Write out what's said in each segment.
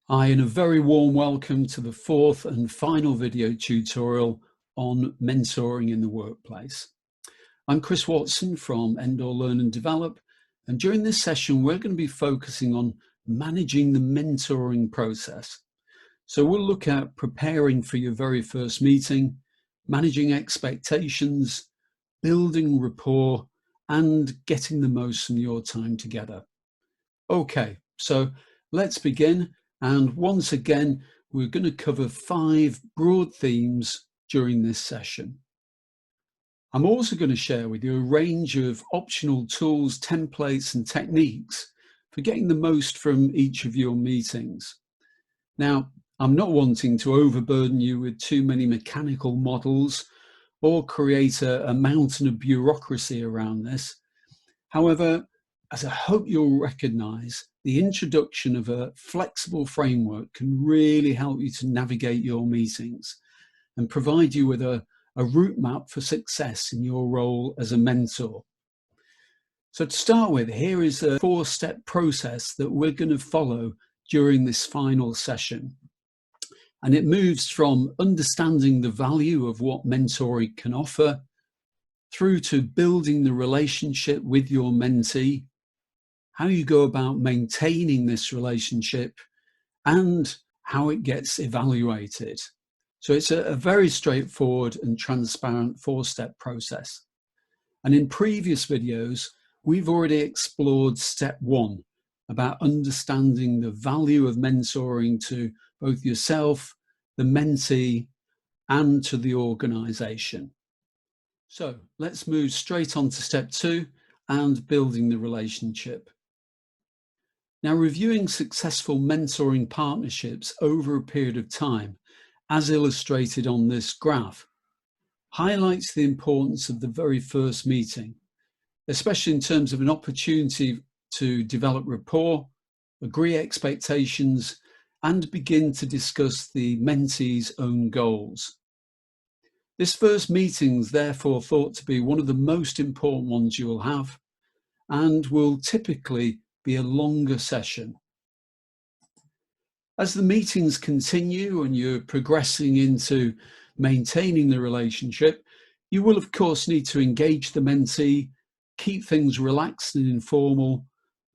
Hi, and a very warm welcome to the fourth and final video tutorial on mentoring in the workplace. I'm Chris Watson from Endor Learn and Develop, and during this session we're going to be focusing on managing the mentoring process. So we'll look at preparing for your very first meeting, managing expectations, building rapport, and getting the most from your time together. Okay, so let's begin. And once again, we're going to cover 5 broad themes during this session. I'm also going to share with you a range of optional tools, templates, and techniques for getting the most from each of your meetings. Now, I'm not wanting to overburden you with too many mechanical models or create a mountain of bureaucracy around this. However, as I hope you'll recognise, the introduction of a flexible framework can really help you to navigate your meetings and provide you with a route map for success in your role as a mentor. So to start with, here is a 4-step process that we're going to follow during this final session. And it moves from understanding the value of what mentoring can offer through to building the relationship with your mentee, how you go about maintaining this relationship, and how it gets evaluated. So it's a very straightforward and transparent 4-step process. And in previous videos, we've already explored step 1 about understanding the value of mentoring to both yourself, the mentee, and to the organisation. So let's move straight on to step 2 and building the relationship. Now, reviewing successful mentoring partnerships over a period of time, as illustrated on this graph, highlights the importance of the very first meeting, especially in terms of an opportunity to develop rapport, agree expectations, and begin to discuss the mentee's own goals. This first meeting is therefore thought to be one of the most important ones you will have, and will typically be a longer session. As the meetings continue and you're progressing into maintaining the relationship, you will of course need to engage the mentee, keep things relaxed and informal,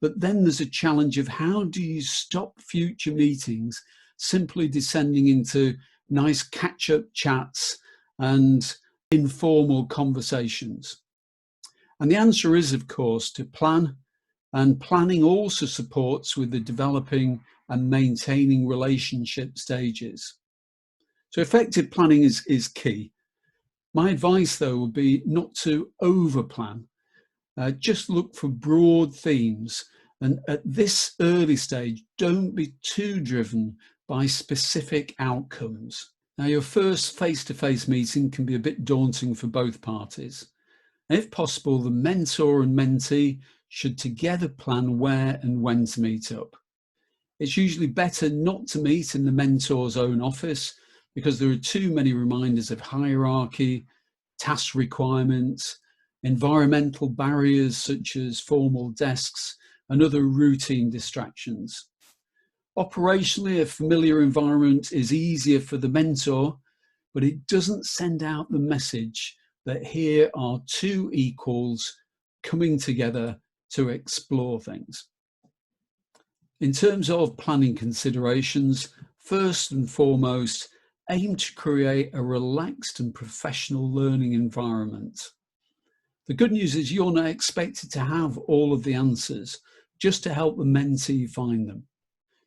but then there's a challenge of how do you stop future meetings simply descending into nice catch-up chats and informal conversations. And the answer is, of course, to plan. And planning also supports with the developing and maintaining relationship stages. So effective planning is key. My advice, though, would be not to over-plan. Just look for broad themes. And at this early stage, don't be too driven by specific outcomes. Now, your first face-to-face meeting can be a bit daunting for both parties. And if possible, the mentor and mentee should together plan where and when to meet up. It's usually better not to meet in the mentor's own office because there are too many reminders of hierarchy, task requirements, environmental barriers such as formal desks and other routine distractions. Operationally, a familiar environment is easier for the mentor, but it doesn't send out the message that here are two equals coming together to explore things. In terms of planning considerations, first and foremost, aim to create a relaxed and professional learning environment. The good news is you're not expected to have all of the answers, just to help the mentee find them.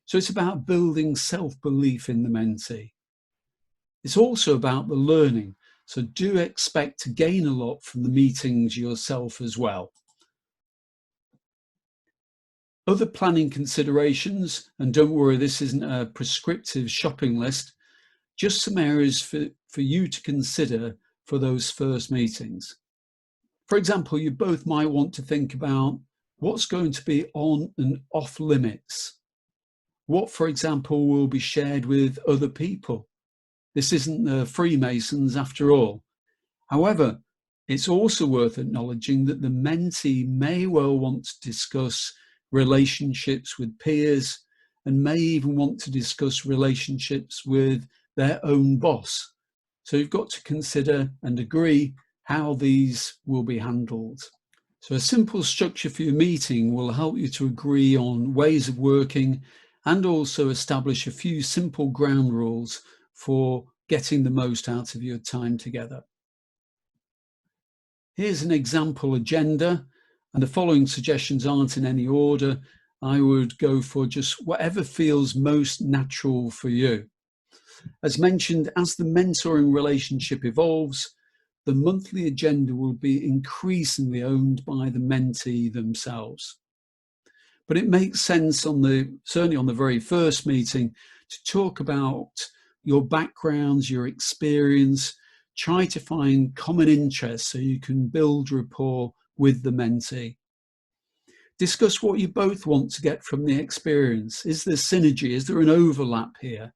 So it's about building self-belief in the mentee. It's also about the learning, so do expect to gain a lot from the meetings yourself as well. Other planning considerations, and don't worry, this isn't a prescriptive shopping list, just some areas for you to consider for those first meetings. For example, you both might want to think about what's going to be on and off limits. What, for example, will be shared with other people? This isn't the Freemasons after all. However, it's also worth acknowledging that the mentee may well want to discuss relationships with peers and may even want to discuss relationships with their own boss. So you've got to consider and agree how these will be handled. So a simple structure for your meeting will help you to agree on ways of working and also establish a few simple ground rules for getting the most out of your time together. Here's an example agenda, and the following suggestions aren't in any order. I would go for just whatever feels most natural for you. As mentioned, as the mentoring relationship evolves, the monthly agenda will be increasingly owned by the mentee themselves. But it makes sense certainly on the very first meeting to talk about your backgrounds, your experience, try to find common interests so you can build rapport with the mentee. Discuss what you both want to get from the experience. Is there synergy? Is there an overlap here?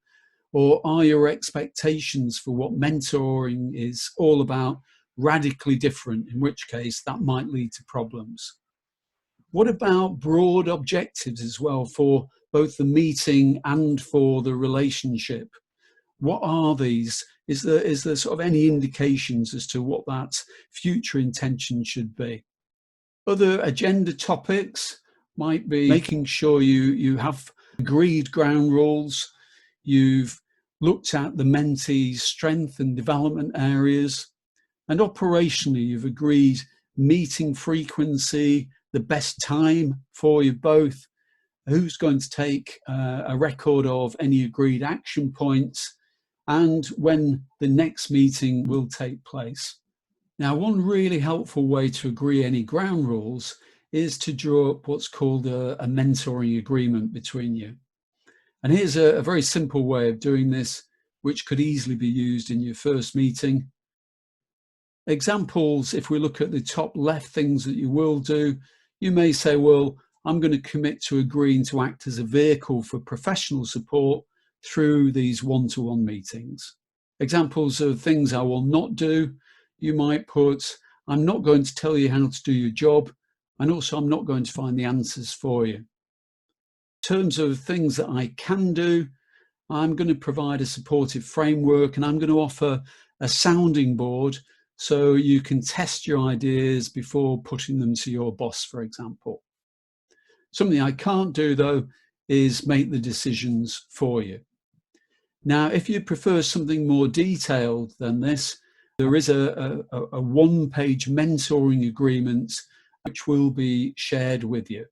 Or are your expectations for what mentoring is all about radically different, in which case that might lead to problems? What about broad objectives as well for both the meeting and for the relationship? What are these? Is there sort of any indications as to what that future intention should be? Other agenda topics might be making sure you have agreed ground rules, you've looked at the mentee's strength and development areas, and operationally you've agreed meeting frequency, the best time for you both, who's going to take a record of any agreed action points, and when the next meeting will take place. Now, one really helpful way to agree any ground rules is to draw up what's called a mentoring agreement between you. And here's a very simple way of doing this, which could easily be used in your first meeting. Examples, if we look at the top left, things that you will do, you may say, well, I'm going to commit to agreeing to act as a vehicle for professional support through these one-to-one meetings. Examples of things I will not do, you might put, I'm not going to tell you how to do your job, and also I'm not going to find the answers for you. In terms of things that I can do, I'm going to provide a supportive framework, and I'm going to offer a sounding board so you can test your ideas before putting them to your boss, for example. Something I can't do, though, is make the decisions for you. Now, if you prefer something more detailed than this, there is a one-page mentoring agreement which will be shared with you.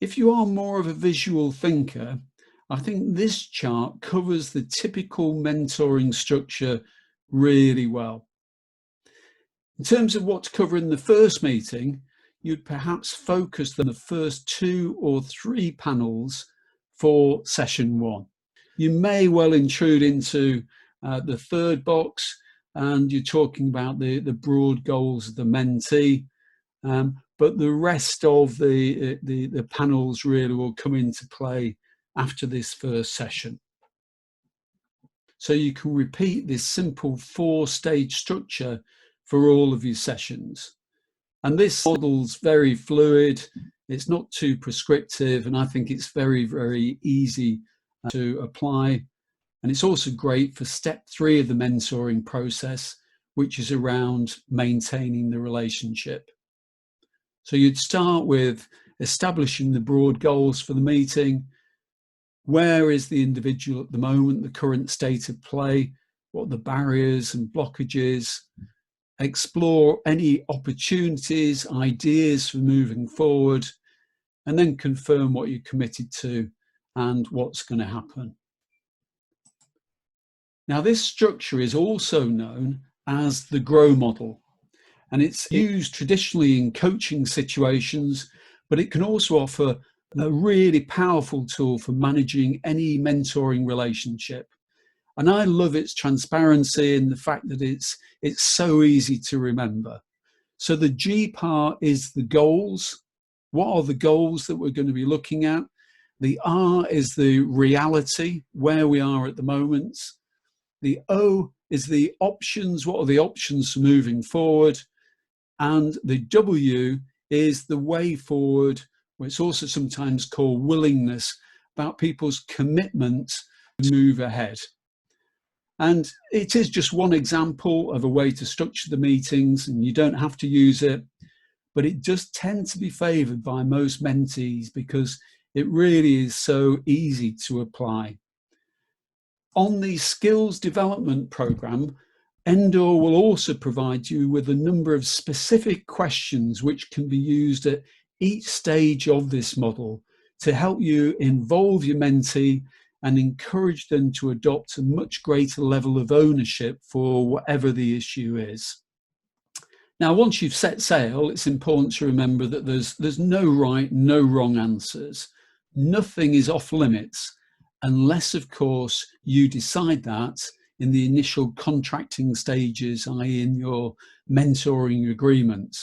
If you are more of a visual thinker, I think this chart covers the typical mentoring structure really well. In terms of what to cover in the first meeting, you'd perhaps focus on the first 2 or 3 panels for session 1. You may well intrude into the third box, and you're talking about the broad goals of the mentee, but the rest of the panels really will come into play after this first session. So you can repeat this simple 4-stage structure for all of your sessions. And this model's very fluid, it's not too prescriptive, and I think it's very, very easy to apply. And it's also great for step 3 of the mentoring process, which is around maintaining the relationship. So you'd start with establishing the broad goals for the meeting. Where is the individual at the moment, the current state of play, what are the barriers and blockages? Explore any opportunities, ideas for moving forward, and then confirm what you're committed to and what's going to happen. Now, this structure is also known as the GROW model, and it's used traditionally in coaching situations, but it can also offer a really powerful tool for managing any mentoring relationship. And I love its transparency and the fact that it's so easy to remember. So the G part is the goals. What are the goals that we're going to be looking at? The R is the reality, where we are at the moment. The O is the options. What are the options for moving forward? And the W is the way forward. It's also sometimes called willingness, about people's commitment to move ahead. And it is just one example of a way to structure the meetings, and you don't have to use it, but it does tend to be favoured by most mentees because it really is so easy to apply. On the skills development programme, Endor will also provide you with a number of specific questions which can be used at each stage of this model to help you involve your mentee and encourage them to adopt a much greater level of ownership for whatever the issue is. Now, once you've set sail, it's important to remember that there's no right, no wrong answers. Nothing is off limits, unless, of course, you decide that in the initial contracting stages, i.e. in your mentoring agreement.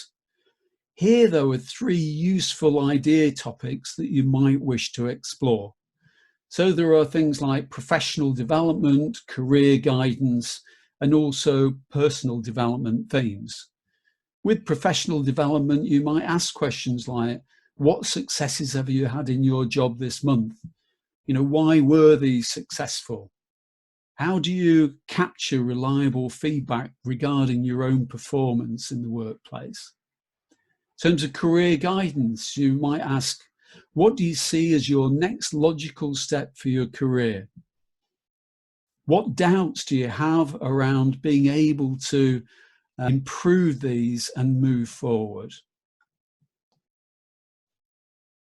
Here, though, are 3 useful idea topics that you might wish to explore. So there are things like professional development, career guidance, and also personal development themes. With professional development, you might ask questions like, what successes have you had in your job this month? Why were these successful? How do you capture reliable feedback regarding your own performance in the workplace? In terms of career guidance, you might ask, what do you see as your next logical step for your career? What doubts do you have around being able to improve these and move forward?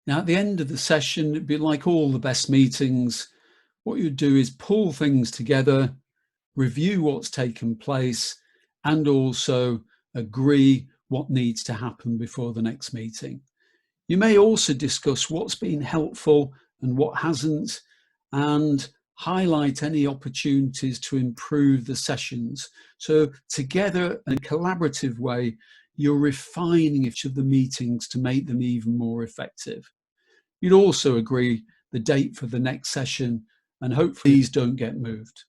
Now, at the end of the session, it'd be like all the best meetings. What you do is pull things together, review what's taken place, and also agree what needs to happen before the next meeting. You may also discuss what's been helpful and what hasn't, and highlight any opportunities to improve the sessions. So together, in a collaborative way, you're refining each of the meetings to make them even more effective. You'd also agree the date for the next session, and hopefully these don't get moved.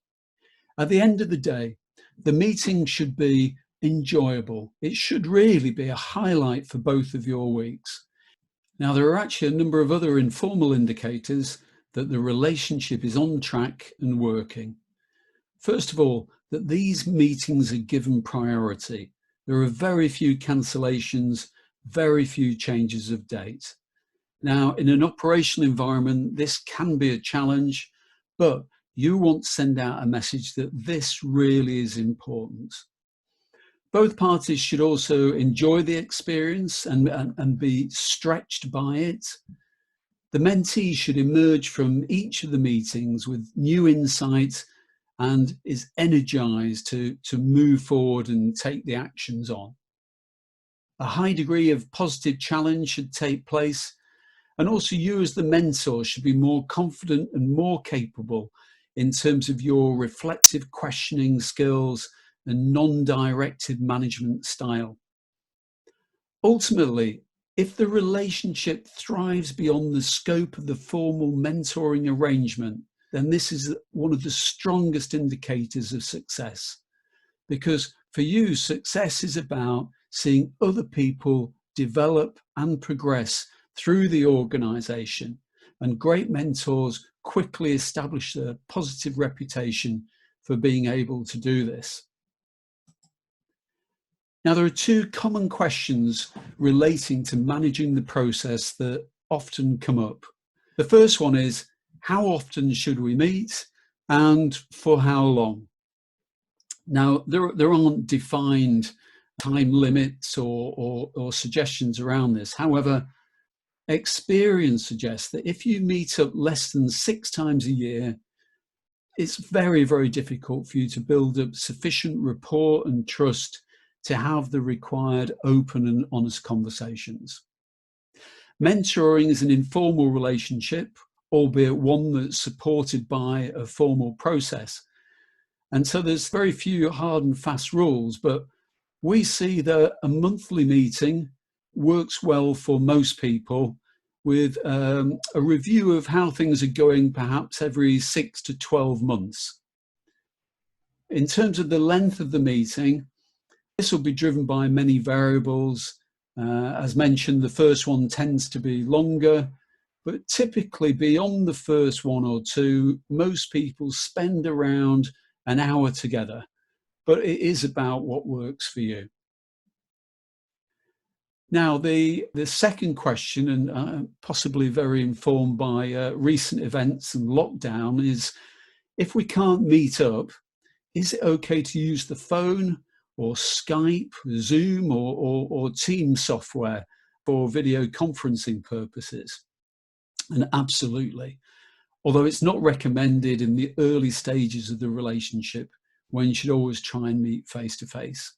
At the end of the day, the meeting should be enjoyable. It should really be a highlight for both of your weeks. Now, there are actually a number of other informal indicators that the relationship is on track and working. First of all, that these meetings are given priority. There are very few cancellations, very few changes of date. Now, in an operational environment, this can be a challenge, but you want to send out a message that this really is important. Both parties should also enjoy the experience and be stretched by it. The mentee should emerge from each of the meetings with new insights and is energized to move forward and take the actions on. A high degree of positive challenge should take place, and also you as the mentor should be more confident and more capable in terms of your reflective questioning skills and non-directed management style. Ultimately, if the relationship thrives beyond the scope of the formal mentoring arrangement, then this is one of the strongest indicators of success. Because for you, success is about seeing other people develop and progress through the organization, and great mentors quickly establish a positive reputation for being able to do this. Now, there are 2 common questions relating to managing the process that often come up. The first one is, how often should we meet and for how long? Now, there aren't defined time limits or suggestions around this. However, experience suggests that if you meet up less than 6 times a year, it's very, very difficult for you to build up sufficient rapport and trust to have the required open and honest conversations. Mentoring is an informal relationship, albeit one that's supported by a formal process. And so there's very few hard and fast rules, but we see that a monthly meeting works well for most people, with a review of how things are going perhaps every 6 to 12 months. In terms of the length of the meeting, this will be driven by many variables, As mentioned, the first one tends to be longer, but typically beyond the first one or two, most people spend around an hour together, but it is about what works for you. Now, the second question, and possibly very informed by recent events and lockdown, is if we can't meet up, is it okay to use the phone or Skype, Zoom, or Teams software for video conferencing purposes? And absolutely. Although it's not recommended in the early stages of the relationship, when you should always try and meet face to face.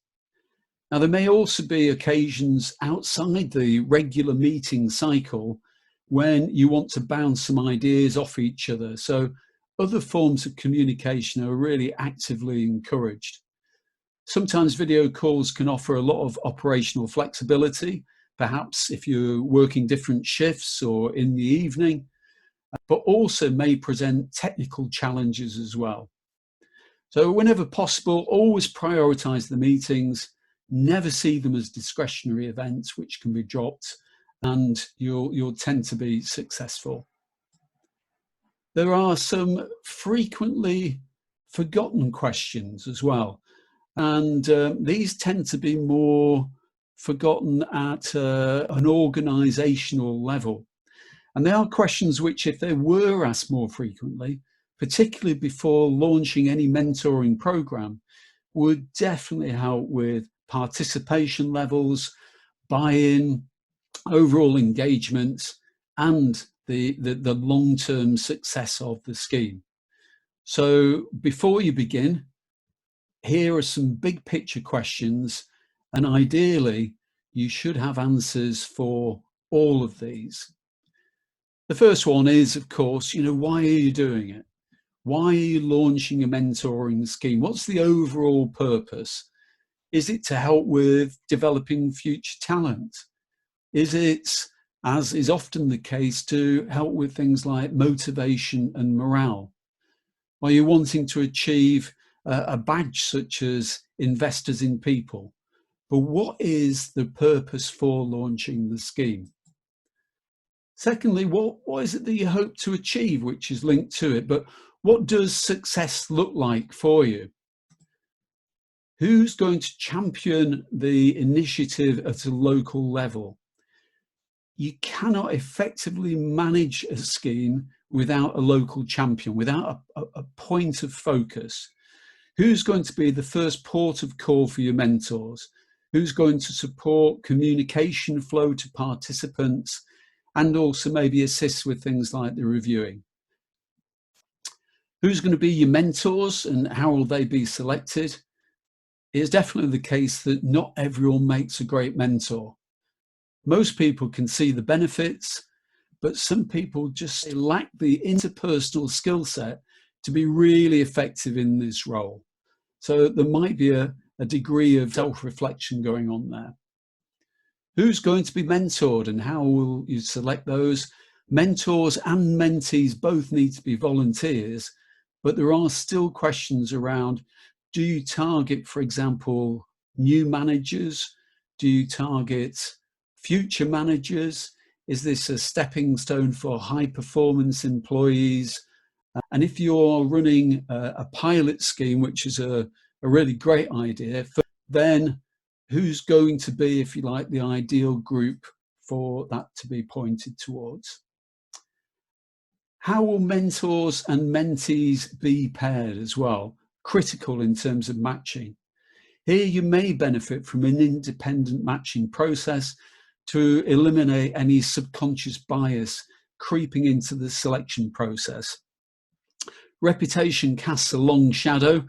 Now, there may also be occasions outside the regular meeting cycle when you want to bounce some ideas off each other. So other forms of communication are really actively encouraged. Sometimes video calls can offer a lot of operational flexibility, perhaps if you're working different shifts or in the evening, but also may present technical challenges as well. So whenever possible, always prioritize the meetings. Never see them as discretionary events which can be dropped, and you'll tend to be successful. There are some frequently forgotten questions as well, and these tend to be more forgotten at an organisational level. And they are questions which, if they were asked more frequently, particularly before launching any mentoring program, would definitely help with participation levels, buy-in, overall engagement, and the long-term success of the scheme. So before you begin, here are some big picture questions, and ideally you should have answers for all of these. The first one is, of course, why are you doing it? Why are you launching a mentoring scheme? What's the overall purpose? Is it to help with developing future talent? Is it, as is often the case, to help with things like motivation and morale? Are you wanting to achieve a badge such as investors in people? But what is the purpose for launching the scheme? Secondly, what is it that you hope to achieve, which is linked to it? But what does success look like for you? Who's going to champion the initiative at a local level? You cannot effectively manage a scheme without a local champion, without a point of focus. Who's going to be the first port of call for your mentors? Who's going to support communication flow to participants and also maybe assist with things like the reviewing? Who's going to be your mentors and how will they be selected? It's definitely the case that not everyone makes a great mentor. Most people can see the benefits, but some people just lack the interpersonal skill set to be really effective in this role. So there might be a degree of self-reflection going on there. Who's going to be mentored and how will you select those? Mentors and mentees both need to be volunteers, but there are still questions around, do you target, for example, new managers? Do you target future managers? Is this a stepping stone for high performance employees? And if you're running a pilot scheme, which is a really great idea, then who's going to be, if you like, the ideal group for that to be pointed towards? How will mentors and mentees be paired as well? Critical in terms of matching. Here you may benefit from an independent matching process to eliminate any subconscious bias creeping into the selection process. Reputation casts a long shadow,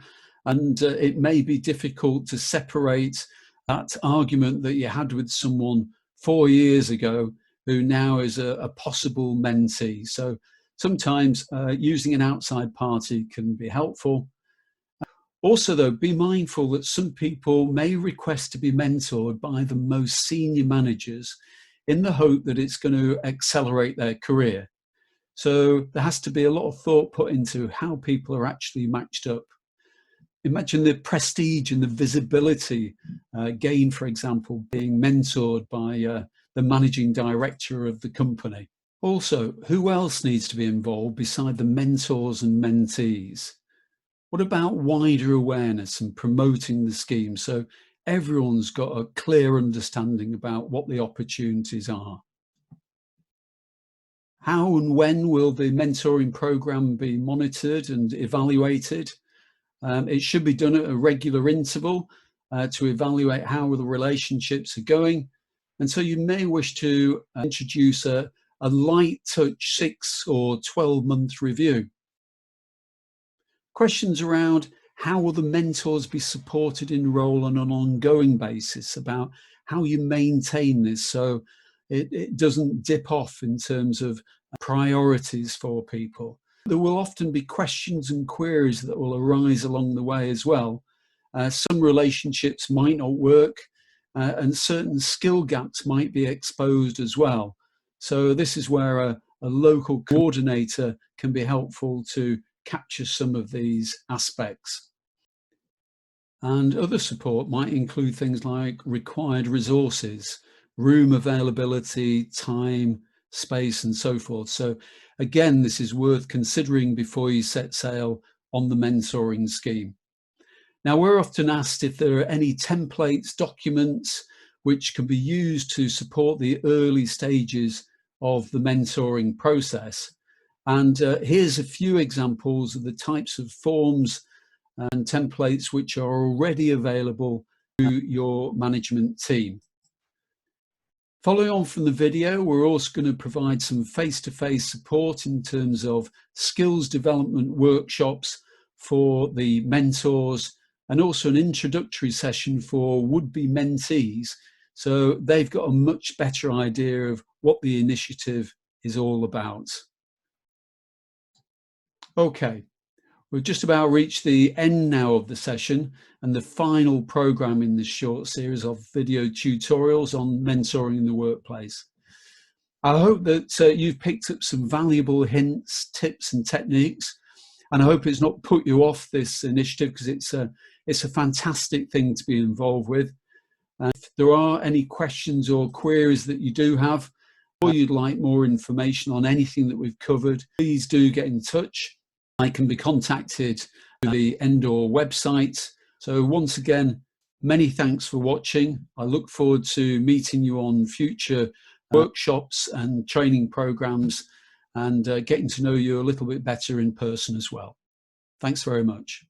and it may be difficult to separate that argument that you had with someone 4 years ago who now is a possible mentee. So sometimes using an outside party can be helpful. Also, though, be mindful that some people may request to be mentored by the most senior managers in the hope that it's going to accelerate their career. So there has to be a lot of thought put into how people are actually matched up. Imagine the prestige and the visibility gained, for example, being mentored by the managing director of the company. Also, who else needs to be involved beside the mentors and mentees? What about wider awareness and promoting the scheme so everyone's got a clear understanding about what the opportunities are? How and when will the mentoring program be monitored and evaluated? It should be done at a regular interval to evaluate how the relationships are going. And so you may wish to introduce a light touch 6 or 12-month review. Questions around how will the mentors be supported in role on an ongoing basis, about how you maintain this so it doesn't dip off in terms of priorities for people. There will often be questions and queries that will arise along the way as well. Some relationships might not work, and certain skill gaps might be exposed as well. So this is where a local coordinator can be helpful to capture some of these aspects. And other support might include things like required resources, room availability, time, space, and so forth. So again, this is worth considering before you set sail on the mentoring scheme. Now, we're often asked if there are any templates, documents, which can be used to support the early stages of the mentoring process. And here's a few examples of the types of forms and templates which are already available to your management team. Following on from the video, we're also going to provide some face-to-face support in terms of skills development workshops for the mentors, and also an introductory session for would-be mentees, so they've got a much better idea of what the initiative is all about. Okay, we've just about reached the end now of the session and the final program in this short series of video tutorials on mentoring in the workplace. I hope that you've picked up some valuable hints, tips and techniques, and I hope it's not put you off this initiative, because it's a fantastic thing to be involved with. If there are any questions or queries that you do have, or you'd like more information on anything that we've covered, please do get in touch. I can be contacted through the Endor website. So once again, many thanks for watching. I look forward to meeting you on future workshops and training programs, and getting to know you a little bit better in person as well. Thanks very much.